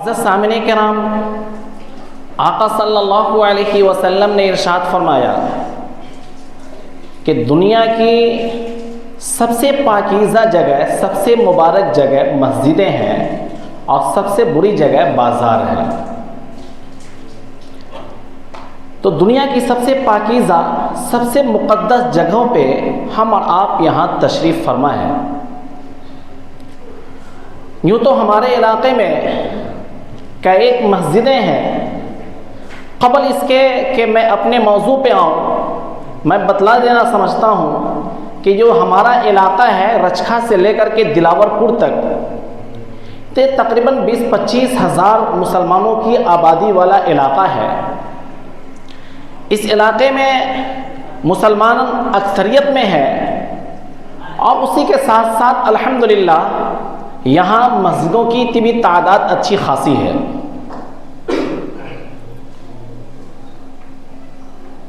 عزیز سامعین کرام، آقا صلی اللہ علیہ وسلم نے ارشاد فرمایا کہ دنیا کی سب سے پاکیزہ جگہ، سب سے مبارک جگہ مسجدیں ہیں اور سب سے بری جگہ بازار ہے۔ تو دنیا کی سب سے پاکیزہ، سب سے مقدس جگہوں پہ ہم اور آپ یہاں تشریف فرما ہیں۔ یوں تو ہمارے علاقے میں ایک مسجدیں ہیں۔ قبل اس کے کہ میں اپنے موضوع پہ آؤں، میں بتلا دینا سمجھتا ہوں کہ جو ہمارا علاقہ ہے رچکھا سے لے کر کے دلاور پور تک، یہ تقریباً 20-25 ہزار مسلمانوں کی آبادی والا علاقہ ہے۔ اس علاقے میں مسلمان اکثریت میں ہے اور اسی کے ساتھ ساتھ الحمدللہ یہاں مسجدوں کی بھی تعداد اچھی خاصی ہے۔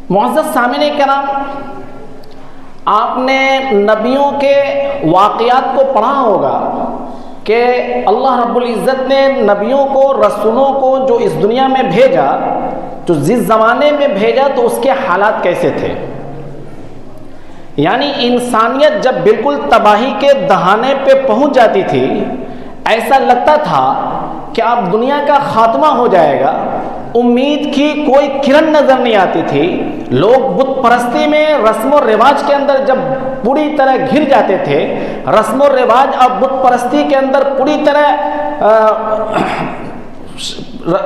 معزز سامعین کرام، آپ نے نبیوں کے واقعات کو پڑھا ہوگا کہ اللہ رب العزت نے نبیوں کو، رسولوں کو جو اس دنیا میں بھیجا، جو جس زمانے میں بھیجا تو اس کے حالات کیسے تھے۔ یعنی انسانیت جب بالکل تباہی کے دہانے پہ پہنچ جاتی تھی، ایسا لگتا تھا کہ اب دنیا کا خاتمہ ہو جائے گا، امید کی کوئی کرن نظر نہیں آتی تھی۔ لوگ بت پرستی میں، رسم و رواج کے اندر جب پوری طرح گر جاتے تھے، رسم و رواج اور بت پرستی کے اندر پوری طرح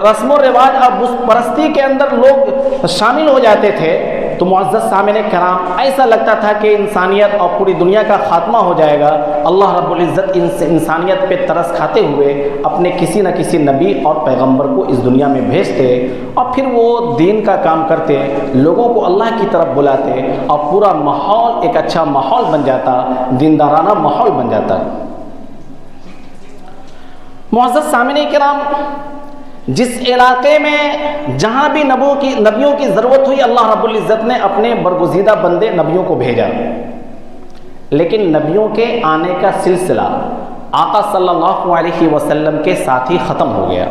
رسم و رواج اور بت پرستی کے اندر لوگ شامل ہو جاتے تھے، تو معزز سامعین کرام ایسا لگتا تھا کہ انسانیت اور پوری دنیا کا خاتمہ ہو جائے گا۔ اللہ رب العزت انسانیت پہ ترس کھاتے ہوئے اپنے کسی نہ کسی نبی اور پیغمبر کو اس دنیا میں بھیجتے اور پھر وہ دین کا کام کرتے، لوگوں کو اللہ کی طرف بلاتے اور پورا ماحول ایک اچھا ماحول بن جاتا، دیندارانہ ماحول بن جاتا۔ معزز سامعین کرام، جس علاقے میں جہاں بھی نبیوں کی ضرورت ہوئی، اللہ رب العزت نے اپنے برگزیدہ بندے نبیوں کو بھیجا، لیکن نبیوں کے آنے کا سلسلہ آقا صلی اللہ علیہ وسلم کے ساتھ ہی ختم ہو گیا۔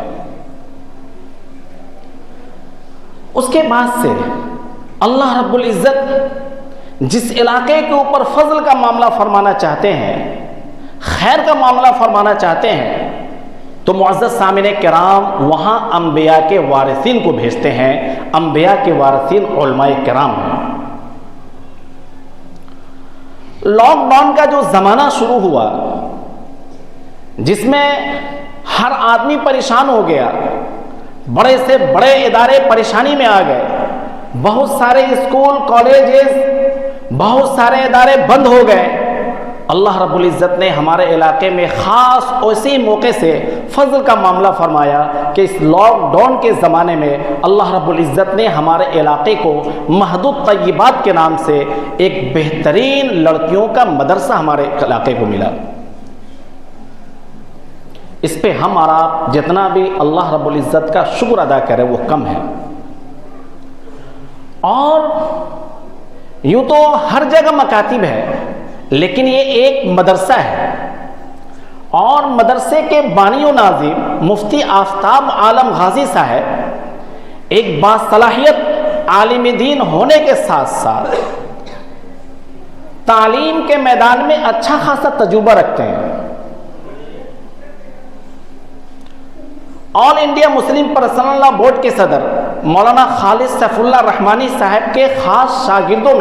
اس کے بعد سے اللہ رب العزت جس علاقے کے اوپر فضل کا معاملہ فرمانا چاہتے ہیں، خیر کا معاملہ فرمانا چاہتے ہیں، تو معزز سامعین کرام وہاں انبیاء کے وارثین کو بھیجتے ہیں۔ انبیاء کے وارثین علماء کرام ہیں۔ لاک ڈاؤن کا جو زمانہ شروع ہوا، جس میں ہر آدمی پریشان ہو گیا، بڑے سے بڑے ادارے پریشانی میں آ گئے، بہت سارے اسکول، کالجز، بہت سارے ادارے بند ہو گئے۔ اللہ رب العزت نے ہمارے علاقے میں خاص اسی موقع سے فضل کا معاملہ فرمایا کہ اس لاک ڈاؤن کے زمانے میں اللہ رب العزت نے ہمارے علاقے کو مہدود طیبات کے نام سے ایک بہترین لڑکیوں کا مدرسہ ہمارے علاقے کو ملا۔ اس پہ ہم اور آپ جتنا بھی اللہ رب العزت کا شکر ادا کریں وہ کم ہے۔ اور یوں تو ہر جگہ مکاتب ہے، لیکن یہ ایک مدرسہ ہے، اور مدرسے کے بانی و ناظم مفتی آفتاب عالم غازی صاحب ایک باصلاحیت عالم دین ہونے کے ساتھ ساتھ تعلیم کے میدان میں اچھا خاصا تجربہ رکھتے ہیں۔ آل انڈیا مسلم پرسنل لا بورڈ کے صدر مولانا خالد سیف اللہ رحمانی صاحب کے خاص شاگردوں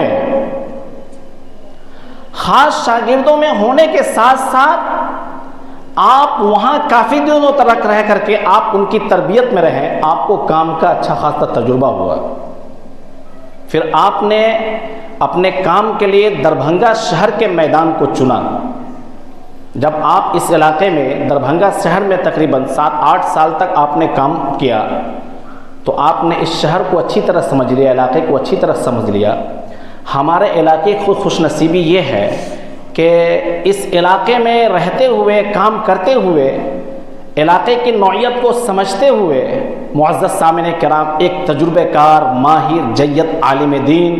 میں ہونے کے ساتھ ساتھ آپ وہاں کافی دنوں تک رہ کر کے آپ ان کی تربیت میں رہیں، آپ کو کام کا اچھا خاصا تجربہ ہوا۔ پھر آپ نے اپنے کام کے لیے دربھنگا شہر کے میدان کو چنا۔ جب آپ اس علاقے میں دربھنگا شہر میں تقریباً 7-8 سال تک آپ نے کام کیا، تو آپ نے اس شہر کو اچھی طرح سمجھ لیا، علاقے کو اچھی طرح سمجھ لیا۔ ہمارے علاقے کی خوش نصیبی یہ ہے کہ اس علاقے میں رہتے ہوئے، کام کرتے ہوئے، علاقے کی نوعیت کو سمجھتے ہوئے معزز سامعین کرام ایک تجربہ کار، ماہر، جید عالم دین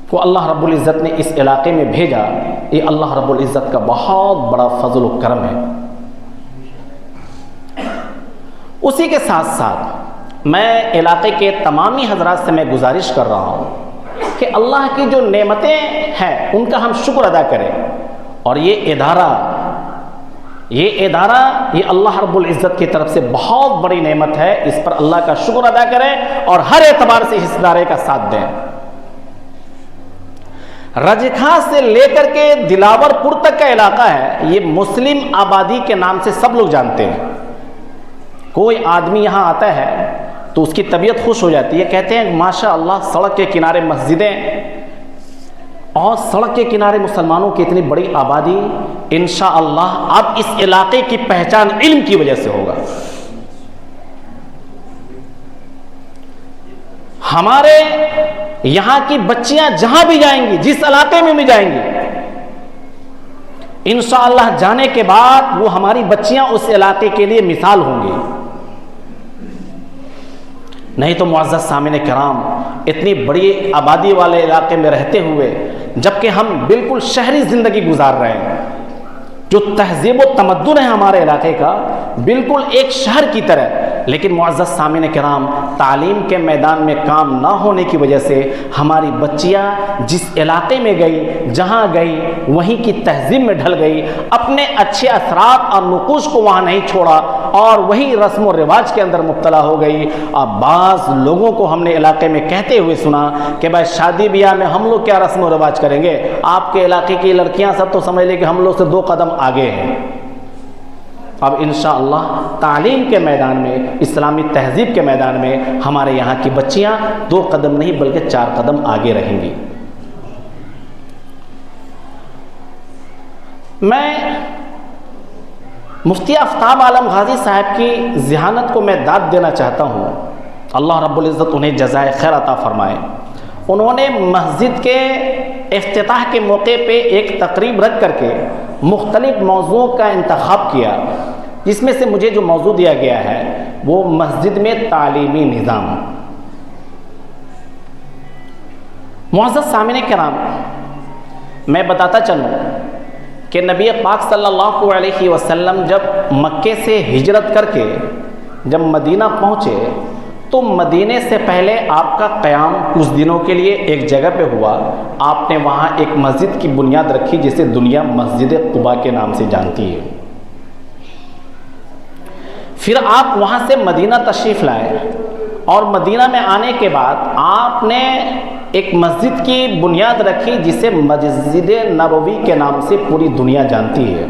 کو اللہ رب العزت نے اس علاقے میں بھیجا۔ یہ اللہ رب العزت کا بہت بڑا فضل و کرم ہے۔ اسی کے ساتھ ساتھ میں علاقے کے تمامی حضرات سے میں گزارش کر رہا ہوں کہ اللہ کی جو نعمتیں ہیں ان کا ہم شکر ادا کریں، اور یہ ادارہ یہ اللہ رب العزت کی طرف سے بہت بڑی نعمت ہے، اس پر اللہ کا شکر ادا کریں اور ہر اعتبار سے اس ادارے کا ساتھ دیں۔ رجکھا سے لے کر کے دلاور پور تک کا علاقہ ہے، یہ مسلم آبادی کے نام سے سب لوگ جانتے ہیں۔ کوئی آدمی یہاں آتا ہے تو اس کی طبیعت خوش ہو جاتی ہے، کہتے ہیں ماشاء اللہ سڑک کے کنارے مسجدیں اور سڑک کے کنارے مسلمانوں کی اتنی بڑی آبادی، انشاءاللہ اب اس علاقے کی پہچان علم کی وجہ سے ہوگا۔ ہمارے یہاں کی بچیاں جہاں بھی جائیں گی، جس علاقے میں بھی جائیں گی، انشاءاللہ جانے کے بعد وہ ہماری بچیاں اس علاقے کے لیے مثال ہوں گی۔ نہیں تو معزز سامعین کرام، اتنی بڑی آبادی والے علاقے میں رہتے ہوئے جبکہ ہم بالکل شہری زندگی گزار رہے ہیں، جو تہذیب و تمدن ہے ہمارے علاقے کا بالکل ایک شہر کی طرح، لیکن معزز سامعین کرام تعلیم کے میدان میں کام نہ ہونے کی وجہ سے ہماری بچیاں جس علاقے میں گئی، جہاں گئی وہیں کی تہذیب میں ڈھل گئی، اپنے اچھے اثرات اور نقوش کو وہاں نہیں چھوڑا اور وہی رسم و رواج کے اندر مبتلا ہو گئی۔ اب بعض لوگوں کو ہم نے علاقے میں کہتے ہوئے سنا کہ بھائی شادی بیاہ میں ہم لوگ کیا رسم و رواج کریں گے، آپ کے علاقے کی لڑکیاں سب تو سمجھ لیں کہ ہم لوگ سے 2 قدم آگے ہیں۔ اب انشاءاللہ تعلیم کے میدان میں، اسلامی تہذیب کے میدان میں ہمارے یہاں کی بچیاں 2 قدم نہیں بلکہ 4 قدم آگے رہیں گی۔ میں مفتی آفتاب عالم غازی صاحب کی ذہانت کو میں داد دینا چاہتا ہوں، اللہ رب العزت انہیں جزائے خیر عطا فرمائے۔ انہوں نے مسجد کے افتتاح کے موقع پہ ایک تقریب رکھ کر کے مختلف موضوعوں کا انتخاب کیا، جس میں سے مجھے جو موضوع دیا گیا ہے وہ مسجد میں تعلیمی نظام۔ معزز سامعین کرام، میں بتاتا چلوں کہ نبی پاک صلی اللہ علیہ وسلم جب مکے سے ہجرت کر کے جب مدینہ پہنچے تو مدینے سے پہلے آپ کا قیام کچھ دنوں کے لیے ایک جگہ پہ ہوا۔ آپ نے وہاں ایک مسجد کی بنیاد رکھی جسے دنیا مسجد قباء کے نام سے جانتی ہے۔ پھر آپ وہاں سے مدینہ تشریف لائے اور مدینہ میں آنے کے بعد آپ نے ایک مسجد کی بنیاد رکھی جسے مسجد نبوی کے نام سے پوری دنیا جانتی ہے۔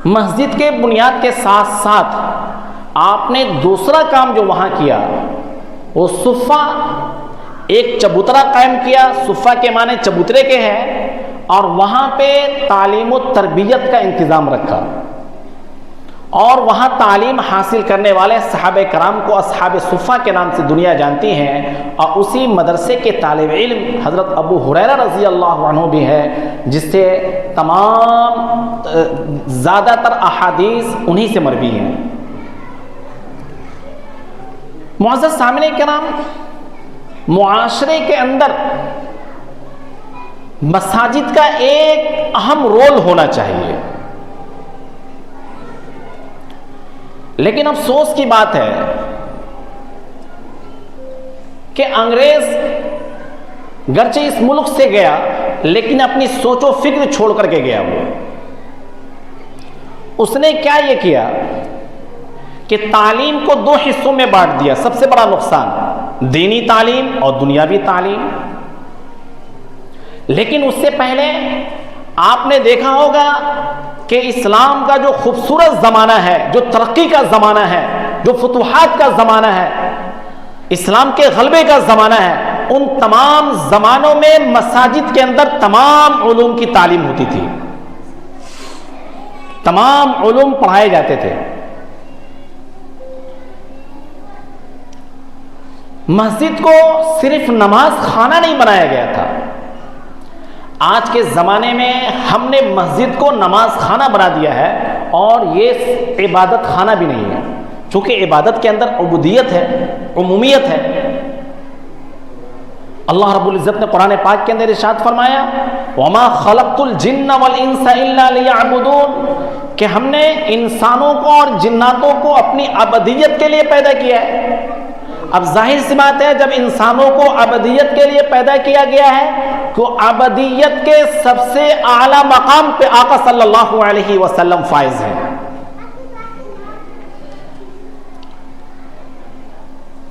مسجد کے بنیاد کے ساتھ ساتھ آپ نے دوسرا کام جو وہاں کیا وہ صفہ، ایک چبوترا قائم کیا۔ صفہ کے معنی چبوترے کے ہیں، اور وہاں پہ تعلیم و تربیت کا انتظام رکھا، اور وہاں تعلیم حاصل کرنے والے صحابہ کرام کو اصحاب صفہ کے نام سے دنیا جانتی ہیں، اور اسی مدرسے کے طالب علم حضرت ابو ہریرہ رضی اللہ عنہ بھی ہے، جس سے تمام زیادہ تر احادیث انہی سے مروی ہیں۔ معزز سامعین کرام، معاشرے کے اندر مساجد کا ایک اہم رول ہونا چاہیے، لیکن افسوس کی بات ہے کہ انگریز گرچہ اس ملک سے گیا لیکن اپنی سوچ و فکر چھوڑ کر کے گیا۔ وہ اس نے کیا یہ کیا کہ تعلیم کو 2 حصوں میں بانٹ دیا۔ سب سے بڑا نقصان دینی تعلیم اور دنیاوی تعلیم۔ لیکن اس سے پہلے آپ نے دیکھا ہوگا کہ اسلام کا جو خوبصورت زمانہ ہے، جو ترقی کا زمانہ ہے، جو فتوحات کا زمانہ ہے، اسلام کے غلبے کا زمانہ ہے، ان تمام زمانوں میں مساجد کے اندر تمام علوم کی تعلیم ہوتی تھی، تمام علوم پڑھائے جاتے تھے۔ مسجد کو صرف نماز خانہ نہیں بنایا گیا تھا۔ آج کے زمانے میں ہم نے مسجد کو نماز خانہ بنا دیا ہے، اور یہ عبادت خانہ بھی نہیں ہے، چونکہ عبادت کے اندر عبودیت ہے، عمومیت ہے۔ اللہ رب العزت نے قرآن پاک کے اندر ارشاد فرمایا وَمَا خَلَقْتُ الْجِنَّ وَالْإِنسَ إِلَّا لِيَعْبُدُونَ، کہ ہم نے انسانوں کو اور جناتوں کو اپنی ابدیت کے لیے پیدا کیا ہے۔ اب ظاہر سی بات ہے جب انسانوں کو ابدیت کے لیے پیدا کیا گیا ہے تو ابدیت کے سب سے اعلیٰ مقام پہ آقا صلی اللہ علیہ وسلم فائز ہیں۔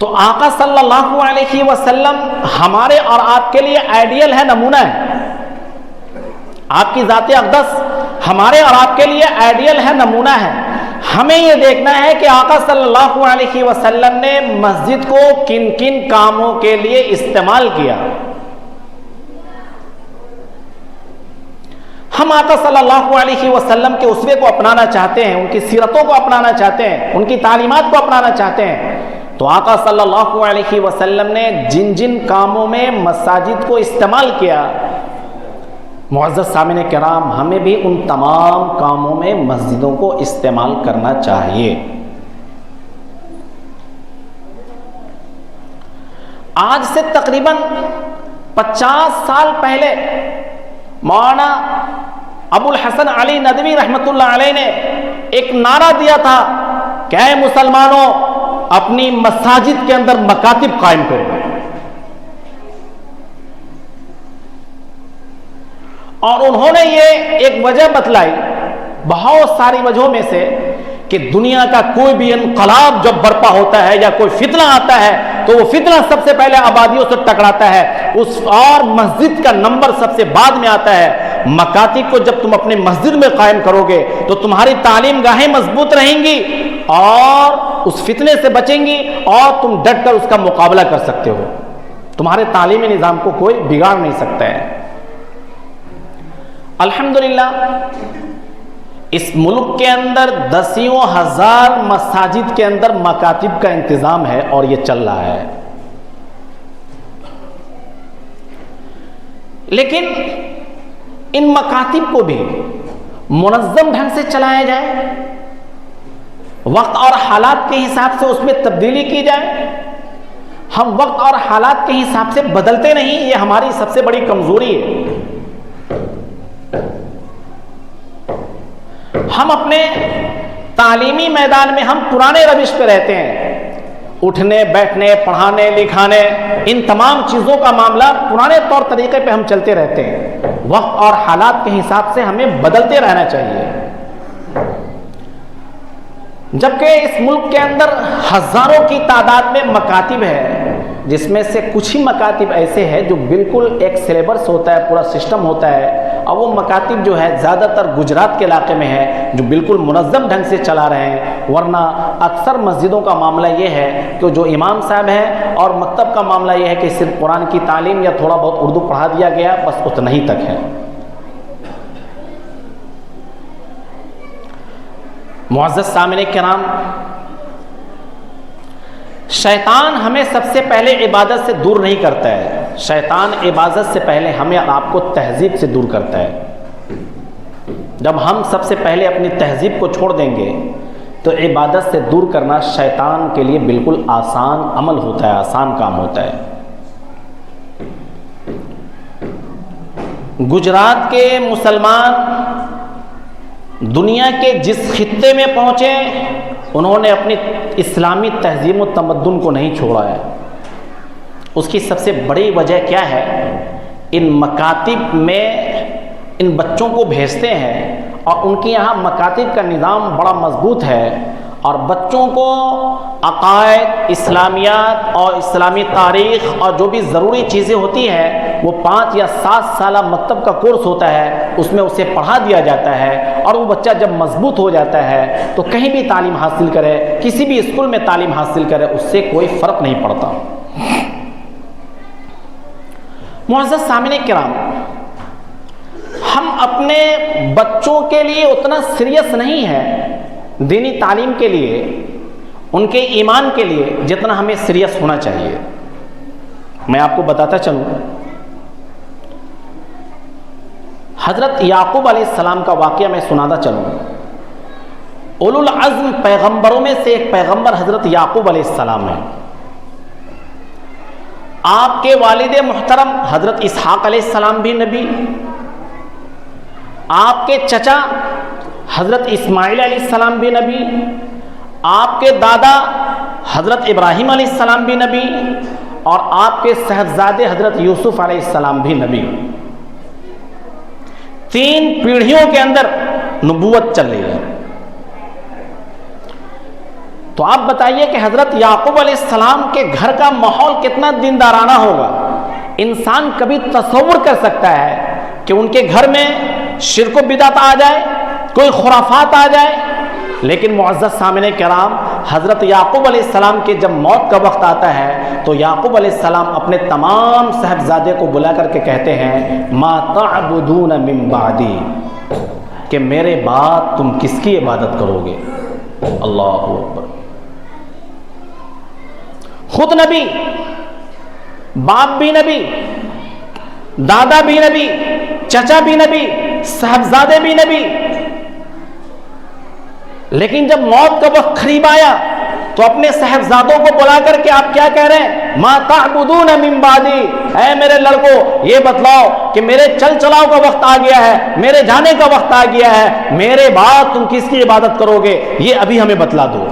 تو آقا صلی اللہ علیہ وسلم ہمارے اور آپ کے لیے آئیڈیل ہے، نمونہ ہے۔ آپ کی ذات اقدس ہمارے اور آپ کے لیے آئیڈیل ہے، نمونہ ہے۔ ہمیں یہ دیکھنا ہے کہ آقا صلی اللہ علیہ وسلم نے مسجد کو کن کن کاموں کے لیے استعمال کیا۔ ہم آقا صلی اللہ علیہ وسلم کے اسوے کو اپنانا چاہتے ہیں، ان کی سیرتوں کو اپنانا چاہتے ہیں، ان کی تعلیمات کو اپنانا چاہتے ہیں، تو آقا صلی اللہ علیہ وسلم نے جن جن کاموں میں مساجد کو استعمال کیا، معزز سامعین کرام، ہمیں بھی ان تمام کاموں میں مسجدوں کو استعمال کرنا چاہیے۔ آج سے تقریباً 50 سال پہلے مولانا ابو الحسن علی ندوی رحمۃ اللہ علیہ نے ایک نعرہ دیا تھا کہ اے مسلمانوں، اپنی مساجد کے اندر مکاتب قائم کرو۔ اور انہوں نے یہ ایک وجہ بتلائی بہت ساری وجہوں میں سے کہ دنیا کا کوئی بھی انقلاب جب برپا ہوتا ہے یا کوئی فتنہ آتا ہے تو وہ فتنہ سب سے پہلے آبادیوں سے ٹکراتا ہے، اور مسجد کا نمبر سب سے بعد میں آتا ہے۔ مکاتب کو جب تم اپنے مسجد میں قائم کرو گے تو تمہاری تعلیم گاہیں مضبوط رہیں گی اور اس فتنے سے بچیں گی، اور تم ڈٹ کر اس کا مقابلہ کر سکتے ہو۔ تمہارے تعلیمی نظام کو کوئی بگاڑ نہیں سکتا ہے۔ الحمدللہ اس ملک کے اندر دسیوں ہزار مساجد کے اندر مکاتب کا انتظام ہے اور یہ چل رہا ہے، لیکن ان مکاتب کو بھی منظم ڈھنگ سے چلایا جائے، وقت اور حالات کے حساب سے اس میں تبدیلی کی جائے۔ ہم وقت اور حالات کے حساب سے بدلتے نہیں، یہ ہماری سب سے بڑی کمزوری ہے۔ ہم اپنے تعلیمی میدان میں ہم پرانے روش پہ رہتے ہیں، اٹھنے بیٹھنے پڑھانے لکھانے ان تمام چیزوں کا معاملہ پرانے طور طریقے پہ ہم چلتے رہتے ہیں۔ وقت اور حالات کے حساب سے ہمیں بدلتے رہنا چاہیے۔ جبکہ اس ملک کے اندر ہزاروں کی تعداد میں مکاتب ہے، جس میں سے کچھ ہی مکاتب ایسے ہیں جو بالکل ایک سلیبس ہوتا ہے، پورا سسٹم ہوتا ہے، اور وہ مکاتب جو ہے زیادہ تر گجرات کے علاقے میں ہے جو بالکل منظم ڈھنگ سے چلا رہے ہیں۔ ورنہ اکثر مسجدوں کا معاملہ یہ ہے کہ جو امام صاحب ہیں اور مکتب کا معاملہ یہ ہے کہ صرف قرآن کی تعلیم یا تھوڑا بہت اردو پڑھا دیا گیا، بس اتنا ہی تک ہے۔ معزز سامعین کرام، شیطان ہمیں سب سے پہلے عبادت سے دور نہیں کرتا ہے، شیطان عبادت سے پہلے ہمیں آپ کو تہذیب سے دور کرتا ہے۔ جب ہم سب سے پہلے اپنی تہذیب کو چھوڑ دیں گے تو عبادت سے دور کرنا شیطان کے لیے بالکل آسان عمل ہوتا ہے، آسان کام ہوتا ہے۔ گجرات کے مسلمان دنیا کے جس خطے میں پہنچے انہوں نے اپنی اسلامی تہذیب و تمدن کو نہیں چھوڑا ہے۔ اس کی سب سے بڑی وجہ کیا ہے؟ ان مکاتب میں ان بچوں کو بھیجتے ہیں اور ان کے یہاں مکاتب کا نظام بڑا مضبوط ہے، اور بچوں کو عقائد، اسلامیات اور اسلامی تاریخ اور جو بھی ضروری چیزیں ہوتی ہیں وہ 5 یا 7 سالہ مکتب کا کورس ہوتا ہے، اس میں اسے پڑھا دیا جاتا ہے، اور وہ بچہ جب مضبوط ہو جاتا ہے تو کہیں بھی تعلیم حاصل کرے، کسی بھی اسکول میں تعلیم حاصل کرے، اس سے کوئی فرق نہیں پڑتا۔ معزز سامعین کرام، ہم اپنے بچوں کے لیے اتنا سیریس نہیں ہیں دینی تعلیم کے لیے، ان کے ایمان کے لیے، جتنا ہمیں سیریس ہونا چاہیے۔ میں آپ کو بتاتا چلوں، حضرت یعقوب علیہ السلام کا واقعہ میں سناتا چلوں۔ اولو العزم پیغمبروں میں سے ایک پیغمبر حضرت یعقوب علیہ السلام ہیں۔ آپ کے والد محترم حضرت اسحاق علیہ السلام بھی نبی، آپ کے چچا حضرت اسماعیل علیہ السلام بھی نبی، آپ کے دادا حضرت ابراہیم علیہ السلام بھی نبی، اور آپ کے صاحبزادے حضرت یوسف علیہ السلام بھی نبی۔ 3 پیڑھیوں کے اندر نبوت چل رہی ہے۔ تو آپ بتائیے کہ حضرت یعقوب علیہ السلام کے گھر کا ماحول کتنا دیندارانہ ہوگا۔ انسان کبھی تصور کر سکتا ہے کہ ان کے گھر میں شرک و بدعت آ جائے، کوئی خرافات آ جائے؟ لیکن معزز سامعین کرام، حضرت یعقوب علیہ السلام کے جب موت کا وقت آتا ہے تو یعقوب علیہ السلام اپنے تمام صاحبزادے کو بلا کر کے کہتے ہیں ما تعبدون من بعدی، کہ میرے بعد تم کس کی عبادت کرو گے؟ اللہ اکبر۔ خود نبی، باپ بھی نبی، دادا بھی نبی، چچا بھی نبی، صاحبزادے بھی نبی، لیکن جب موت کا وقت قریب آیا تو اپنے صاحبزادوں کو بلا کر کے آپ کیا کہہ رہے ہیں؟ ما تعبدون من بعدی، اے میرے لڑکو یہ بتلاؤ کہ میرے چل چلاؤ کا وقت آ گیا ہے، میرے جانے کا وقت آ گیا ہے، میرے بعد تم کس کی عبادت کرو گے؟ یہ ابھی ہمیں بتلا دو۔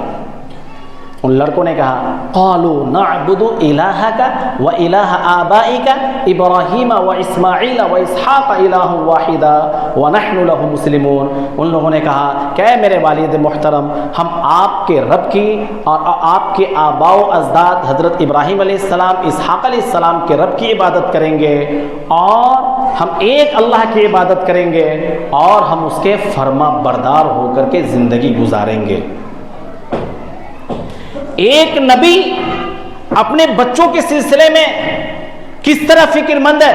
ان لڑکوں نے کہا قالوا نعبد الہک و الہ آبائک ابراہیم و اسماعیل و اسحاق الہ واحدا ونحن له مسلمون۔ ان لوگوں نے کہا کہ اے میرے والد محترم، ہم آپ کے رب کی اور آپ کے آباء و اجداد حضرت ابراہیم علیہ السلام، اسحاق علیہ السلام کے رب کی عبادت کریں گے، اور ہم ایک اللہ کی عبادت کریں گے، اور ہم اس کے فرما بردار ہو کر کے زندگی گزاریں گے۔ ایک نبی اپنے بچوں کے سلسلے میں کس طرح فکر مند ہے،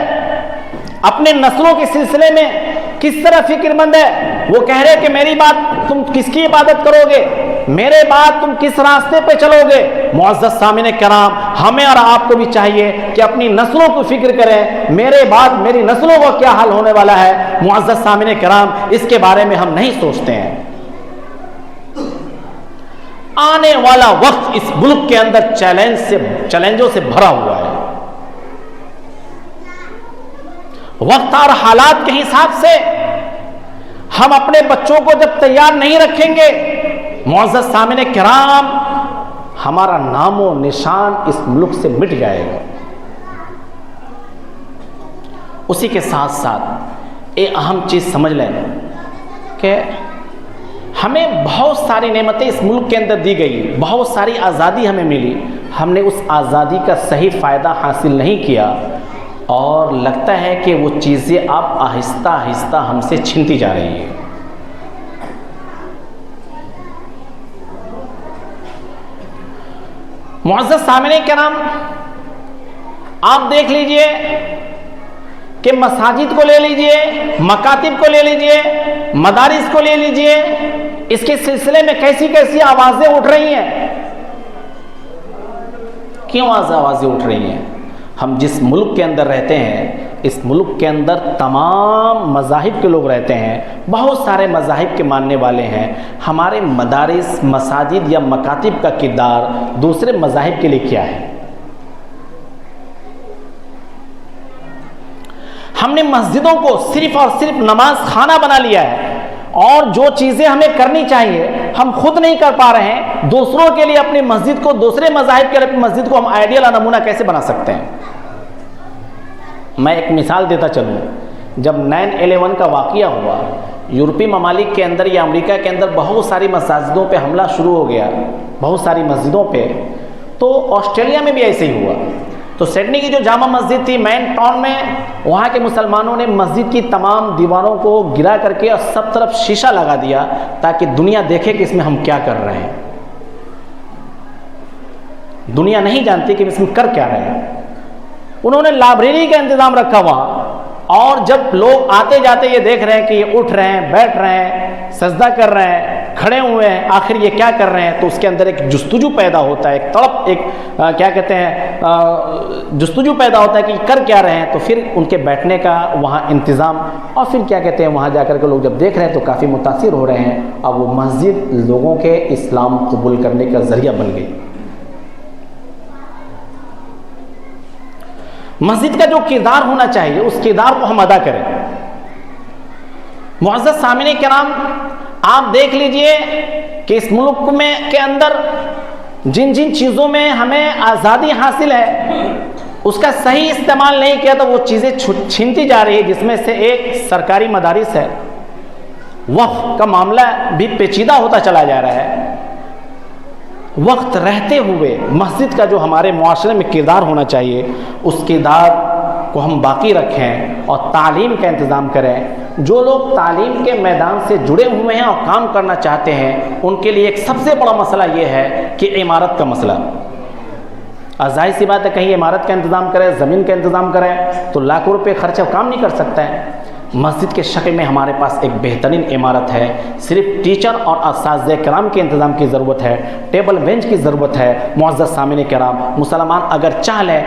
اپنے نسلوں کے سلسلے میں کس طرح فکر مند ہے؟ وہ کہہ رہے کہ میری بات تم کس کی عبادت کرو گے، میرے بعد تم کس راستے پہ چلو گے؟ معزز سامعین کرام، ہمیں اور آپ کو بھی چاہیے کہ اپنی نسلوں کو فکر کریں، میرے بعد میری نسلوں کا کیا حال ہونے والا ہے۔ معزز سامعین کرام، اس کے بارے میں ہم نہیں سوچتے ہیں۔ آنے والا وقت اس ملک کے اندر چیلنجوں سے بھرا ہوا ہے۔ وقت اور حالات کے حساب سے ہم اپنے بچوں کو جب تیار نہیں رکھیں گے، معزز سامعین کرام، ہمارا نام و نشان اس ملک سے مٹ جائے گا۔ اسی کے ساتھ ساتھ ایک اہم چیز سمجھ لیں کہ ہمیں بہت ساری نعمتیں اس ملک کے اندر دی گئی، بہت ساری آزادی ہمیں ملی، ہم نے اس آزادی کا صحیح فائدہ حاصل نہیں کیا، اور لگتا ہے کہ وہ چیزیں اب آہستہ آہستہ ہم سے چھنتی جا رہی ہیں۔ معزز سامعین کرام، آپ دیکھ لیجئے کہ مساجد کو لے لیجئے، مکاتب کو لے لیجئے، مدارس کو لے لیجئے، اس کے سلسلے میں کیسی کیسی آوازیں اٹھ رہی ہیں۔ کیوں آوازیں اٹھ رہی ہیں؟ ہم جس ملک کے اندر رہتے ہیں، اس ملک کے اندر تمام مذاہب کے لوگ رہتے ہیں، بہت سارے مذاہب کے ماننے والے ہیں۔ ہمارے مدارس، مساجد یا مکاتب کا کردار دوسرے مذاہب کے لیے کیا ہے؟ ہم نے مسجدوں کو صرف اور صرف نماز خانہ بنا لیا ہے، اور جو چیزیں ہمیں کرنی چاہیے ہم خود نہیں کر پا رہے ہیں، دوسروں کے لیے اپنی مسجد کو، دوسرے مذاہب کے لیے اپنی مسجد کو ہم آئیڈیل اور نمونہ کیسے بنا سکتے ہیں؟ میں ایک مثال دیتا چلوں۔ جب 9/11 کا واقعہ ہوا، یورپی ممالک کے اندر یا امریکہ کے اندر بہت ساری مساجدوں پہ حملہ شروع ہو گیا، بہت ساری مسجدوں پہ، تو آسٹریلیا میں بھی ایسے ہی ہوا۔ تو سڈنی کی جو جامع مسجد تھی مین ٹاؤن میں، وہاں کے مسلمانوں نے مسجد کی تمام دیواروں کو گرا کر کے اور سب طرف شیشہ لگا دیا تاکہ دنیا دیکھے کہ اس میں ہم کیا کر رہے ہیں۔ دنیا نہیں جانتی کہ اس میں کر کیا رہے ہیں۔ انہوں نے لائبریری کا انتظام رکھا وہاں، اور جب لوگ آتے جاتے یہ دیکھ رہے ہیں کہ یہ اٹھ رہے ہیں، بیٹھ رہے ہیں، سجدہ کر رہے ہیں، کھڑے ہوئے ہیں، آخر یہ کیا کر رہے ہیں، تو اس کے اندر ایک جستجو پیدا ہوتا ہے، ایک تڑپ، ایک کیا کہتے ہیں، جستجو پیدا ہوتا ہے کہ کر کیا رہے ہیں۔ تو پھر ان کے بیٹھنے کا وہاں انتظام، اور پھر کیا کہتے ہیں، وہاں جا کر کے لوگ جب دیکھ رہے ہیں تو کافی متاثر ہو رہے ہیں، اب وہ مسجد لوگوں کے اسلام قبول کرنے کا ذریعہ بن گئی۔ مسجد کا جو کردار ہونا چاہیے اس کردار کو ہم ادا کریں۔ معزز سامعین کرام، آپ دیکھ لیجئے کہ اس ملک میں کے اندر جن جن چیزوں میں ہمیں آزادی حاصل ہے اس کا صحیح استعمال نہیں کیا تو وہ چیزیں چھینتی جا رہی ہے، جس میں سے ایک سرکاری مدارس ہے۔ وقف کا معاملہ بھی پیچیدہ ہوتا چلا جا رہا ہے۔ وقت رہتے ہوئے مسجد کا جو ہمارے معاشرے میں کردار ہونا چاہیے اس کردار کو ہم باقی رکھیں اور تعلیم کا انتظام کریں۔ جو لوگ تعلیم کے میدان سے جڑے ہوئے ہیں اور کام کرنا چاہتے ہیں ان کے لیے ایک سب سے بڑا مسئلہ یہ ہے کہ عمارت کا مسئلہ۔ ظاہر سی بات ہے کہیں عمارت کا انتظام کریں، زمین کا انتظام کریں تو لاکھوں روپے خرچہ کام نہیں کر سکتا ہے۔ مسجد کے شکل میں ہمارے پاس ایک بہترین عمارت ہے، صرف ٹیچر اور اساتذہ کرام کے انتظام کی ضرورت ہے، ٹیبل بینچ کی ضرورت ہے۔ معزز سامعین کرام، مسلمان اگر چاہ لیں